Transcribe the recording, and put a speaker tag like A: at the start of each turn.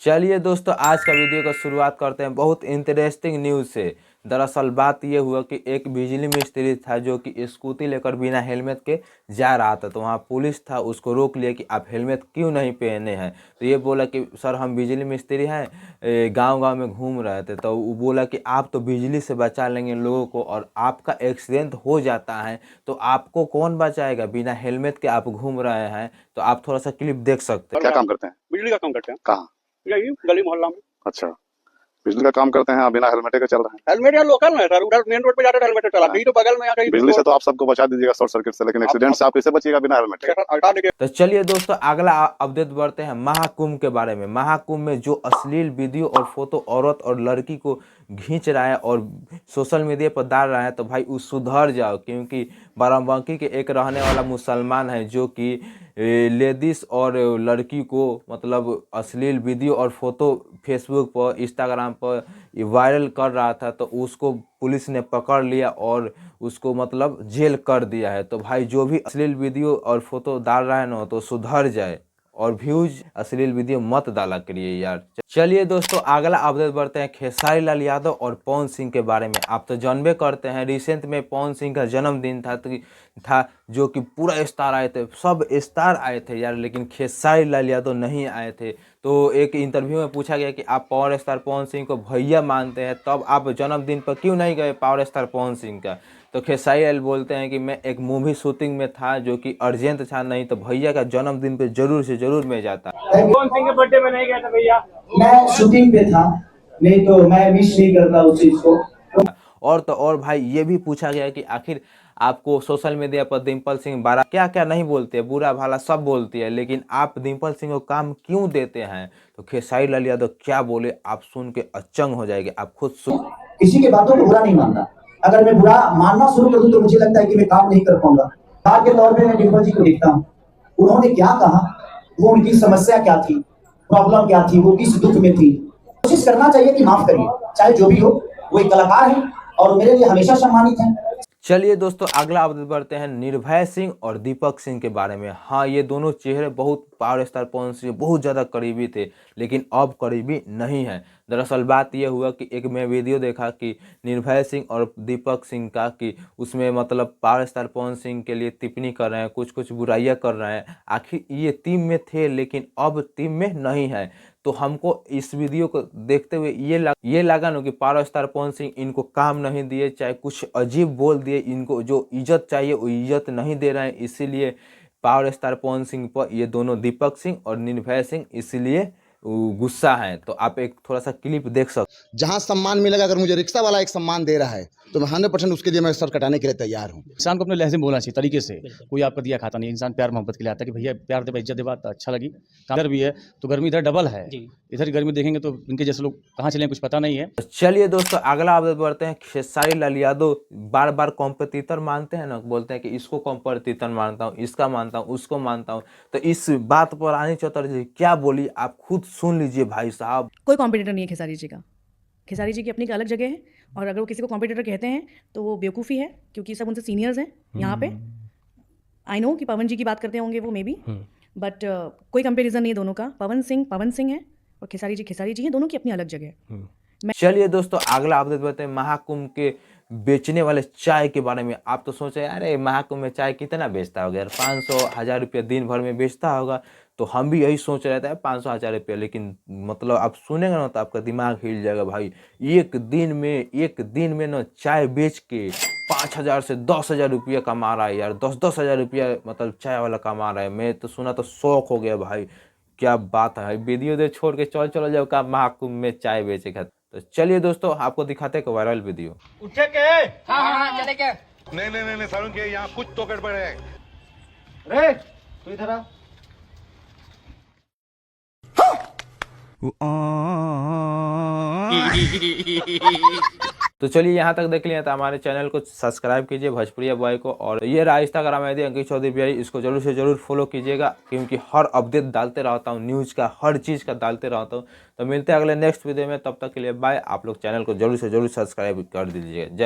A: चलिए दोस्तों, आज का वीडियो का शुरुआत करते हैं बहुत इंटरेस्टिंग न्यूज़ से। दरअसल बात ये हुआ कि एक बिजली मिस्त्री था जो कि स्कूटी लेकर बिना हेलमेट के जा रहा था, तो वहाँ पुलिस था, उसको रोक लिया कि आप हेलमेट क्यों नहीं पहने हैं। तो ये बोला कि सर हम बिजली मिस्त्री हैं, गांव-गांव में घूम रहे थे। तो वो बोला कि आप तो बिजली से बचा लेंगे लोगों को और आपका एक्सीडेंट हो जाता है तो आपको कौन बचाएगा, बिना हेलमेट के आप घूम रहे हैं। तो आप थोड़ा सा क्लिप देख सकते हैं।
B: क्या काम करते हैं?
C: बिजली का काम करते हैं।
B: कहाँ?
C: यही गली मोहल्ला में।
B: अच्छा, बिजली का काम करते हैं, आप बिना हेलमेट के चल रहे हैं।
C: हेलमेट यार लोकल है सर, उधर मेन रोड पे जाते हेलमेट चला, नहीं तो बगल में कहीं
B: बिजली से तो आप सबको बचा दीजिएगा शॉर्ट सर्किट से, लेकिन एक्सीडेंट से आप कैसे बचिएगा बिना हेलमेट के?
C: हटा देंगे।
A: तो चलिए दोस्तों, अगला अपडेट बढ़ते हैं महाकुंभ के बारे में। महाकुंभ में जो अश्लील वीडियो और फोटो औरत और लड़की को खींच रहा है और सोशल मीडिया पर डाल रहा है, तो भाई उस सुधर जाओ, क्योंकि बाराबंकी के एक रहने वाला मुसलमान है जो कि लेडीज़ और लड़की को मतलब अश्लील वीडियो और फोटो फेसबुक पर, इंस्टाग्राम पर वायरल कर रहा था। तो उसको पुलिस ने पकड़ लिया और उसको मतलब जेल कर दिया है। तो भाई जो भी अश्लील वीडियो और फोटो डाल रहा है ना, तो सुधर जाए और व्यूज अश्लील वीडियो मत डाला करिए यार। चलिए दोस्तों, अगला अपडेट बढ़ते हैं खेसारी लाल यादव और पवन सिंह के बारे में। आप तो जानबे करते हैं रिसेंट में पवन सिंह का जन्मदिन था जो कि पूरा स्टार आए थे, सब स्टार आए थे यार, लेकिन खेसारी लाल यादव नहीं आए थे। तो एक इंटरव्यू में पूछा गया कि आप पावर स्टार पवन सिंह को भैया मानते हैं, तब आप जन्मदिन पर क्यों नहीं गए पावर स्टार पवन सिंह का। तो खेसारी लाल बोलते हैं कि मैं एक मूवी शूटिंग में था जो कि अर्जेंट था, नहीं तो भैया का जन्मदिन पे जरूर से जरूर मैं जाता।
C: पवन सिंह के बर्थडे में नहीं गया था भैया,
D: मैं शूटिंग पे था, नहीं तो मैं मिस नहीं करता उस चीज को।
A: और तो और भाई ये भी पूछा गया कि आखिर आपको सोशल मीडिया पर डिम्पल सिंह बारा क्या क्या नहीं बोलते, बुरा भला सब बोलती है, लेकिन आप डिम्पल सिंह को काम क्यों देते हैं। तो खेसारी लाल यादव क्या बोले, आप सुन के अचंग हो जाएंगे, आप खुद सुन।
D: किसी के बातों को बुरा नहीं मानता, अगर मैं बुरा मानना शुरू कर दूं तो मुझे लगता है कि मैं काम नहीं कर पाऊंगा। बात के तौर पे मैं डिम्पल जी को देखता हूँ, उन्होंने क्या कहा, वो उनकी समस्या क्या थी, प्रॉब्लम क्या थी, वो किस दुख में थी। कोशिश करना चाहिए कि माफ करिए, चाहे जो भी हो, वो एक कलाकार है और मेरे लिए हमेशा सम्मानित है।
A: चलिए दोस्तों, अगला अपडेट बढ़ते हैं निर्भय सिंह और दीपक सिंह के बारे में। हाँ, ये दोनों चेहरे बहुत पावर स्टार पवन सिंह बहुत ज़्यादा करीबी थे, लेकिन अब करीबी नहीं है। दरअसल बात यह हुआ कि एक मैं वीडियो देखा कि निर्भय सिंह और दीपक सिंह का, कि उसमें मतलब पावर स्टार पवन सिंह के लिए टिप्पणी कर रहे हैं, कुछ कुछ बुराइयां कर रहे हैं। आखिर ये टीम में थे लेकिन अब टीम में नहीं है। तो हमको इस वीडियो को देखते हुए ये लगा ना कि पावर स्टार पवन सिंह इनको काम नहीं दिए, चाहे कुछ अजीब बोल दिए, इनको जो इज्जत चाहिए वो इज्जत नहीं दे रहे हैं। इसीलिए पावर स्टार पवन सिंह पर ये दोनों दीपक सिंह और निर्भय सिंह इसीलिए गुस्सा है। तो आप एक थोड़ा सा क्लिप देख सकते।
E: जहां सम्मान मिलेगा, अगर मुझे रिक्शा वाला एक सम्मान दे रहा है तो मैं 100% उसके लिए मैं सर कटाने के लिए तैयार हूं।
F: इंसान को अपने लहजे में बोलना चाहिए तरीके से। कोई आपका दिया खाता नहीं, इंसान प्यार मोहब्बत के लिए आता है कि भैया प्यार दे, इज्जत दे, बात अच्छा लगी। इधर भी है तो गर्मी इधर डबल है, इधर गर्मी देखेंगे तो इनके जैसे लोग कहाँ चले कुछ पता नहीं है।
A: चलिए दोस्तों, अगला अपडेट बढ़ते हैं खेसारी लाल यादव बार बार कॉम्पिटिटर मानते हैं ना, बोलते हैं कि इसको कॉम्पिटिटर मानता हूँ, इसका मानता हूँ, उसको मानता हूँ। तो इस बात पर रानी चौधरी क्या बोली, आप खुद सुन लीजिए भाई साहब।
G: कोई कॉम्पिटिटर नहीं है खेसारी जी का। खेसारी जी की अपनी एक अलग जगह है, और अगर वो किसी को कॉम्पिटिटर कहते हैं तो वो बेवकूफ़ी है, क्योंकि सब उनसे सीनियर्स हैं यहाँ पे। आई नो कि पवन जी की बात करते होंगे वो मे बी, बट कोई कंपैरिजन नहीं है दोनों का। पवन सिंह है और खेसारी जी हैं, दोनों की अपनी अलग जगह है।
A: चलिए दोस्तों, अगला अपडेट बताते हैं महाकुंभ के बेचने वाले चाय के बारे में। आप तो सोचे अरे महाकुंभ में चाय कितना बेचता होगा यार, 500-1000 रुपया दिन भर में बेचता होगा। तो हम भी यही सोच रहे थे 500-1000 रुपया, लेकिन मतलब आप सुनेंगे ना तो आपका दिमाग हिल जाएगा भाई। एक दिन में ना चाय बेच के 5000 से 10,000 रुपया कमा रहा है यार, 10,000 रुपया मतलब चाय वाला कमा रहा है। मैं तो सुना तो शौक हो गया भाई, क्या बात है। वीडियो दे छोड़ के चलो जाओ का महाकुंभ में चाय बेचेगा। तो चलिए दोस्तों, आपको दिखाते हैं वायरल वीडियो।
C: उठे के हाँ चले के
B: नहीं सारुण के यहाँ कुछ तो गड़बड़ है।
C: रे तू इधर आ।
A: तो चलिए यहाँ तक देख लिया, तो हमारे चैनल को सब्सक्राइब कीजिए भोजपुरिया बॉय को, और ये रहा इंस्टाग्राम आईडी अंकित चौधरी बिहारी, इसको जरूर से जरूर फॉलो कीजिएगा, क्योंकि हर अपडेट डालते रहता हूँ, न्यूज़ का हर चीज़ का डालते रहता हूँ। तो मिलते हैं अगले नेक्स्ट वीडियो में, तब तक के लिए बाय। आप लोग चैनल को जरूर से जरूर सब्सक्राइब कर दीजिएगा। जय